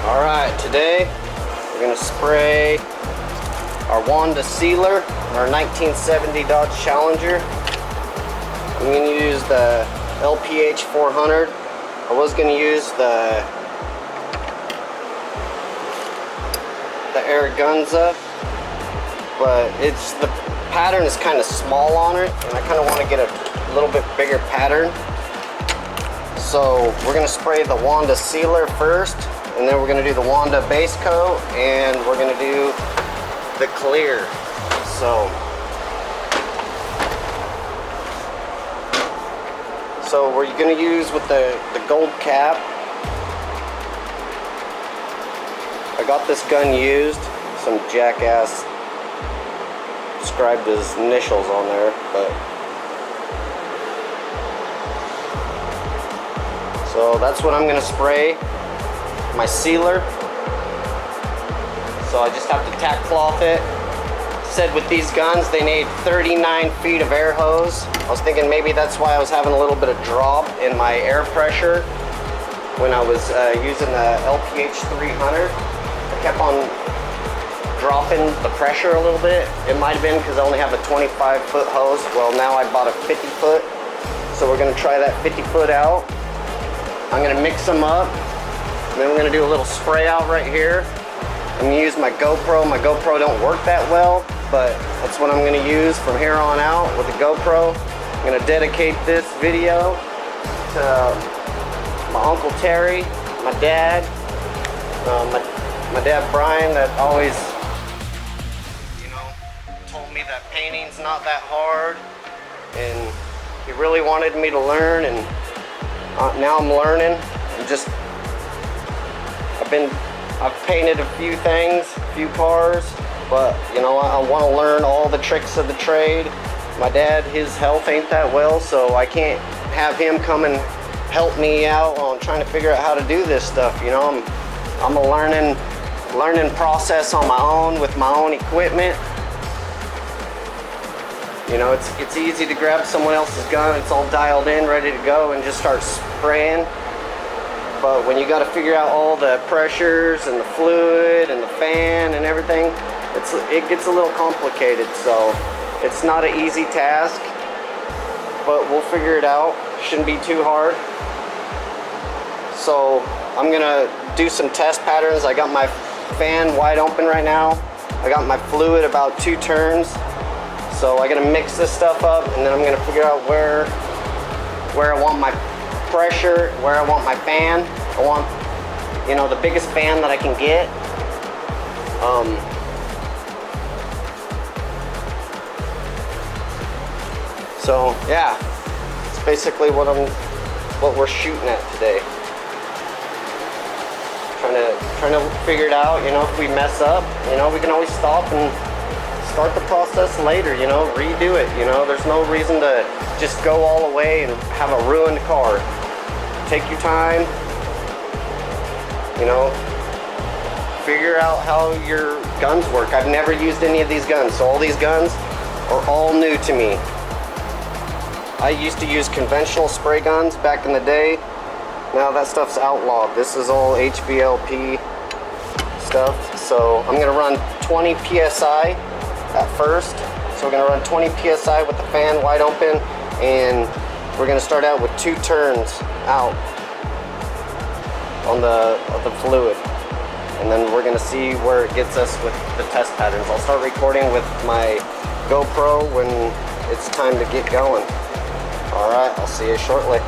Alright, today we're going to spray our Wanda sealer, our 1970 Dodge Challenger. I'm going to use the LPH400. I was going to use the Aragonza, but the pattern is kind of small on it, and I kind of want to get a little bit bigger pattern. So we're going to spray the Wanda sealer first, and then we're going to do the Wanda base coat, and we're going to do the clear. So we're going to use with the gold cap. I got this gun used. Some jackass scribed his initials on there, but so that's what I'm going to spray. My sealer. So I just have to tack cloth it. Said with these guns they need 39 feet of air hose. I was thinking maybe that's why I was having a little bit of drop in my air pressure when I was using the LPH400. I kept on dropping the pressure a little bit. It might have been because I only have a 25-foot hose. Well, now I bought a 50-foot. So we're going to try that 50-foot out. I'm going to mix them up. And then we're going to do a little spray out right here. I'm going to use my GoPro. My GoPro don't work that well, but that's what I'm going to use from here on out with the GoPro. I'm going to dedicate this video to my Uncle Terry, my dad, my dad Brian, that always, told me that painting's not that hard, and he really wanted me to learn, and now I'm learning. I've painted a few things, a few cars, but I want to learn all the tricks of the trade. My dad, his health ain't that well, so I can't have him come and help me out on trying to figure out how to do this stuff. I'm a learning process on my own with my own equipment. It's easy to grab someone else's gun, it's all dialed in, ready to go, and just start spraying. But when you got to figure out all the pressures and the fluid and the fan and everything, it gets a little complicated. So it's not an easy task, but we'll figure it out. Shouldn't be too hard. So I'm gonna do some test patterns. I got my fan wide open right now. I got my fluid about 2 turns. So I gotta mix this stuff up, and then I'm gonna figure out where I want my pressure, where I want my fan. I want, the biggest fan that I can get. So yeah, it's basically what we're shooting at today. Trying to figure it out. If we mess up, we can always stop and start the process later. Redo it. There's no reason to just go all the way and have a ruined car. Take your time, figure out how your guns work. I've never used any of these guns, so all these guns are all new to me. I used to use conventional spray guns back in the day. Now that stuff's outlawed. This is all HVLP stuff. So I'm gonna run 20 PSI at first. So we're gonna run 20 PSI with the fan wide open, and we're gonna start out with 2 turns out on the fluid, and then we're gonna see where it gets us with the test patterns. I'll start recording with my GoPro when it's time to get going. All right, I'll see you shortly.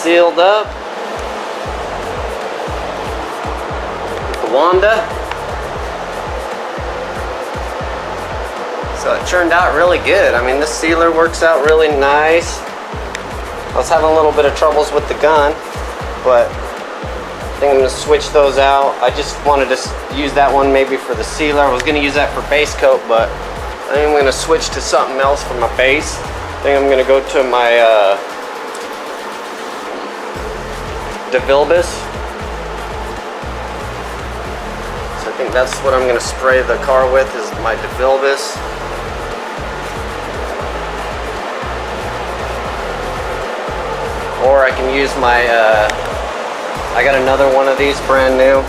sealed up. The Wanda. So it turned out really good. I mean, this sealer works out really nice. I was having a little bit of troubles with the gun, but I think I'm gonna switch those out. I just wanted to use that one maybe for the sealer. I was gonna use that for base coat, but I think I'm gonna switch to something else for my base. I think I'm gonna go to my DeVilbiss. So I think that's what I'm gonna spray the car with, is my DeVilbiss. Or I can use my, I got another one of these brand new.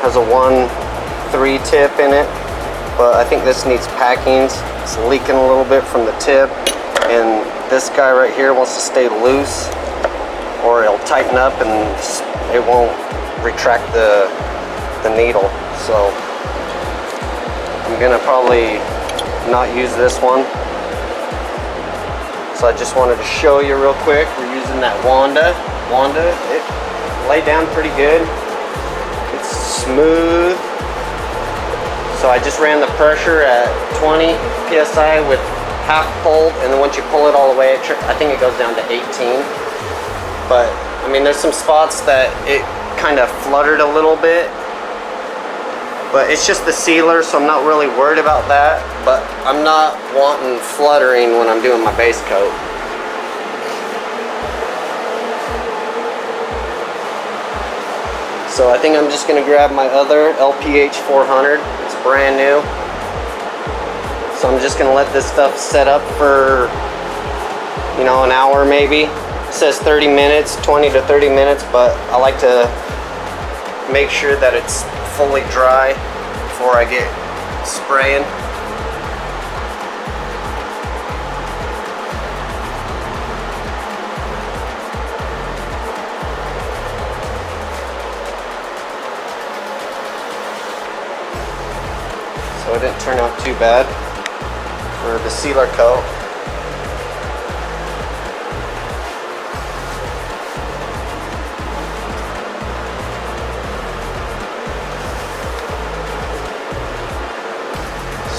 Has a 1.3 tip in it, but I think this needs packings. It's leaking a little bit from the tip, and this guy right here wants to stay loose, or it'll tighten up and it won't retract the needle. So I'm gonna probably not use this one. So I just wanted to show you real quick. We're using that Wanda. It laid down pretty good. It's smooth. So I just ran the pressure at 20 psi with half pulled, and then once you pull it all the way, I think it goes down to 18. But I mean, there's some spots that it kind of fluttered a little bit, but it's just the sealer, so I'm not really worried about that. But I'm not wanting fluttering when I'm doing my base coat. So I think I'm just gonna grab my other LPH400. It's brand new. So I'm just gonna let this stuff set up for, you know, an hour maybe. It says 30 minutes, 20 to 30 minutes, but I like to make sure that it's fully dry before I get spraying. So it didn't turn out too bad for the sealer coat.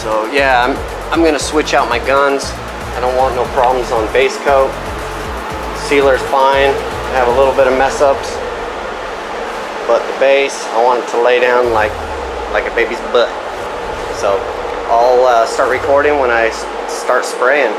So yeah, I'm gonna switch out my guns. I don't want no problems on base coat. Sealer's fine. I have a little bit of mess ups, but the base, I want it to lay down like a baby's butt. So I'll start recording when I start spraying.